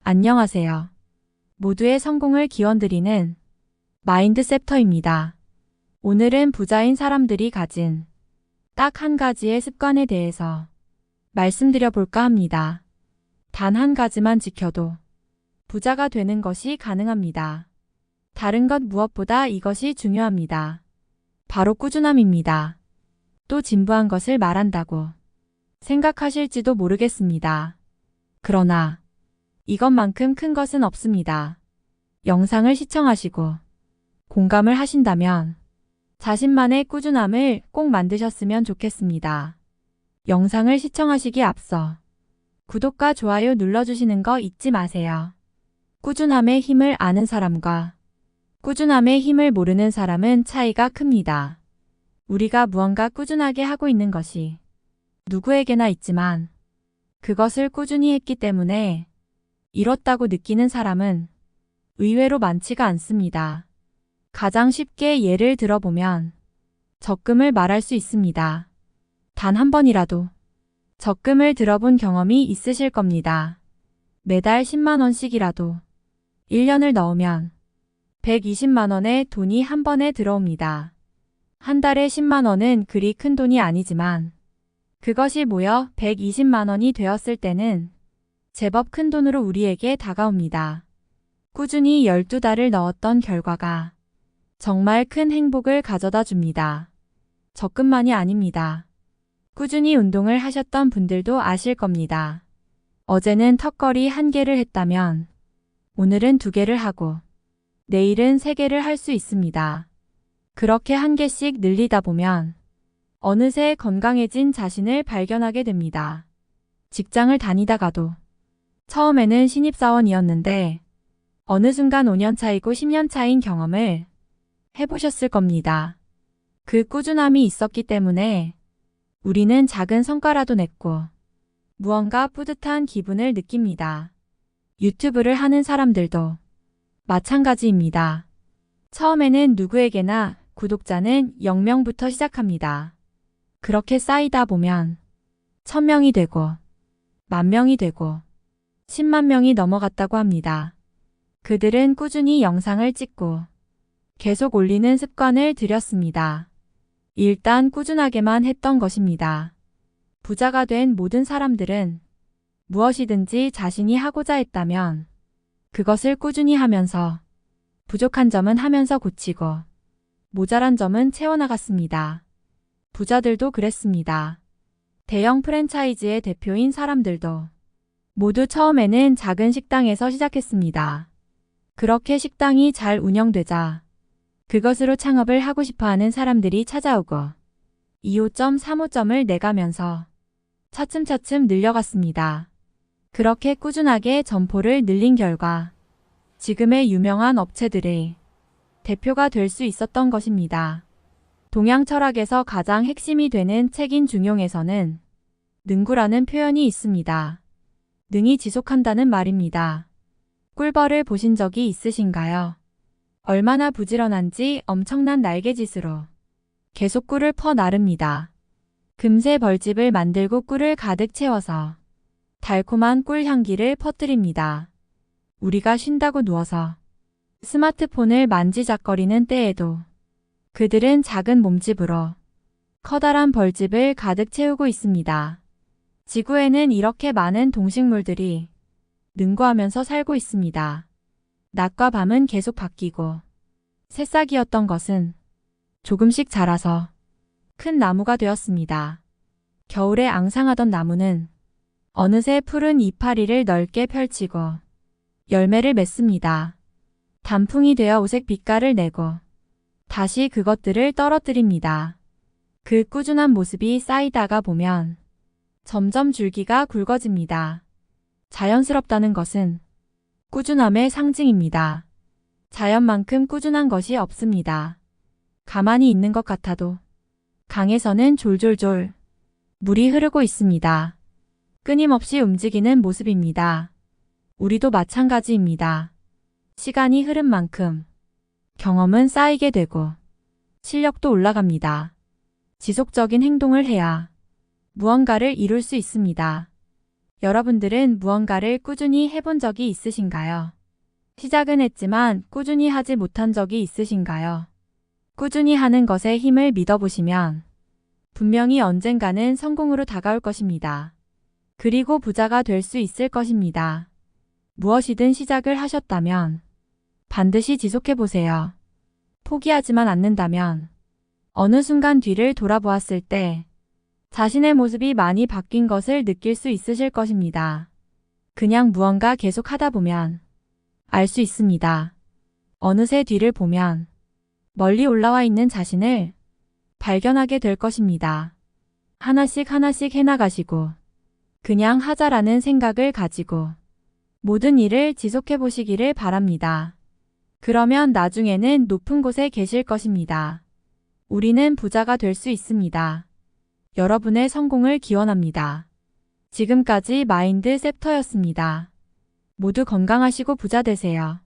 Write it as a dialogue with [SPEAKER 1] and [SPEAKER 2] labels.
[SPEAKER 1] 안녕하세요. 모두의 성공을 기원드리는 마인드셉터입니다. 오늘은 부자인 사람들이 가진 딱 한 가지의 습관에 대해서 말씀드려 볼까 합니다. 단 한 가지만 지켜도 부자가 되는 것이 가능합니다. 다른 것 무엇보다 이것이 중요합니다. 바로 꾸준함입니다. 또 진부한 것을 말한다고 생각하실지도 모르겠습니다. 그러나 이것만큼 큰 것은 없습니다. 영상을 시청하시고 공감을 하신다면 자신만의 꾸준함을 꼭 만드셨으면 좋겠습니다. 영상을 시청하시기 앞서 구독과 좋아요 눌러주시는 거 잊지 마세요. 꾸준함의 힘을 아는 사람과 꾸준함의 힘을 모르는 사람은 차이가 큽니다. 우리가 무언가 꾸준하게 하고 있는 것이 누구에게나 있지만 그것을 꾸준히 했기 때문에 이뤘다고 느끼는 사람은 의외로 많지가 않습니다. 가장 쉽게 예를 들어보면 적금을 말할 수 있습니다. 단 한 번이라도 적금을 들어본 경험이 있으실 겁니다. 매달 10만 원씩이라도 1년을 넣으면 120만 원의 돈이 한 번에 들어옵니다. 한 달에 10만 원은 그리 큰 돈이 아니지만 그것이 모여 120만 원이 되었을 때는 제법 큰 돈으로 우리에게 다가옵니다. 꾸준히 12달을 넣었던 결과가 정말 큰 행복을 가져다 줍니다. 적금만이 아닙니다. 꾸준히 운동을 하셨던 분들도 아실 겁니다. 어제는 턱걸이 1개를 했다면 오늘은 2개를 하고 내일은 3개를 할 수 있습니다. 그렇게 1개씩 늘리다 보면 어느새 건강해진 자신을 발견하게 됩니다. 직장을 다니다가도 처음에는 신입사원이었는데 어느 순간 5년 차이고 10년 차인 경험을 해보셨을 겁니다. 그 꾸준함이 있었기 때문에 우리는 작은 성과라도 냈고 무언가 뿌듯한 기분을 느낍니다. 유튜브를 하는 사람들도 마찬가지입니다. 처음에는 누구에게나 구독자는 0명부터 시작합니다. 그렇게 쌓이다 보면 1000명이 되고 10,000명이 되고 10만 명이 넘어갔다고 합니다. 그들은 꾸준히 영상을 찍고 계속 올리는 습관을 들였습니다. 일단 꾸준하게만 했던 것입니다. 부자가 된 모든 사람들은 무엇이든지 자신이 하고자 했다면 그것을 꾸준히 하면서 부족한 점은 하면서 고치고 모자란 점은 채워나갔습니다. 부자들도 그랬습니다. 대형 프랜차이즈의 대표인 사람들도 모두 처음에는 작은 식당에서 시작했습니다. 그렇게 식당이 잘 운영되자 그것으로 창업을 하고 싶어하는 사람들이 찾아오고 2호점, 3호점을 내가면서 차츰차츰 늘려갔습니다. 그렇게 꾸준하게 점포를 늘린 결과 지금의 유명한 업체들의 대표가 될 수 있었던 것입니다. 동양 철학에서 가장 핵심이 되는 책인 중용에서는 능구라는 표현이 있습니다. 능이 지속한다는 말입니다. 꿀벌을 보신 적이 있으신가요? 얼마나 부지런한지 엄청난 날개짓으로 계속 꿀을 퍼 나릅니다. 금세 벌집을 만들고 꿀을 가득 채워서 달콤한 꿀 향기를 퍼뜨립니다. 우리가 쉰다고 누워서 스마트폰을 만지작거리는 때에도 그들은 작은 몸집으로 커다란 벌집을 가득 채우고 있습니다. 지구에는 이렇게 많은 동식물들이 능구하면서 살고 있습니다. 낮과 밤은 계속 바뀌고 새싹이었던 것은 조금씩 자라서 큰 나무가 되었습니다. 겨울에 앙상하던 나무는 어느새 푸른 이파리를 넓게 펼치고 열매를 맺습니다. 단풍이 되어 오색 빛깔을 내고 다시 그것들을 떨어뜨립니다. 그 꾸준한 모습이 쌓이다가 보면 점점 줄기가 굵어집니다. 자연스럽다는 것은 꾸준함의 상징입니다. 자연만큼 꾸준한 것이 없습니다. 가만히 있는 것 같아도 강에서는 졸졸졸 물이 흐르고 있습니다. 끊임없이 움직이는 모습입니다. 우리도 마찬가지입니다. 시간이 흐른 만큼 경험은 쌓이게 되고 실력도 올라갑니다. 지속적인 행동을 해야 무언가를 이룰 수 있습니다. 여러분들은 무언가를 꾸준히 해본 적이 있으신가요? 시작은 했지만 꾸준히 하지 못한 적이 있으신가요? 꾸준히 하는 것에 힘을 믿어보시면 분명히 언젠가는 성공으로 다가올 것입니다. 그리고 부자가 될 수 있을 것입니다. 무엇이든 시작을 하셨다면 반드시 지속해보세요. 포기하지만 않는다면 어느 순간 뒤를 돌아보았을 때 자신의 모습이 많이 바뀐 것을 느낄 수 있으실 것입니다. 그냥 무언가 계속 하다 보면 알 수 있습니다. 어느새 뒤를 보면 멀리 올라와 있는 자신을 발견하게 될 것입니다. 하나씩 하나씩 해나가시고 그냥 하자라는 생각을 가지고 모든 일을 지속해 보시기를 바랍니다. 그러면 나중에는 높은 곳에 계실 것입니다. 우리는 부자가 될 수 있습니다. 여러분의 성공을 기원합니다. 지금까지 마인드 셉터였습니다. 모두 건강하시고 부자 되세요.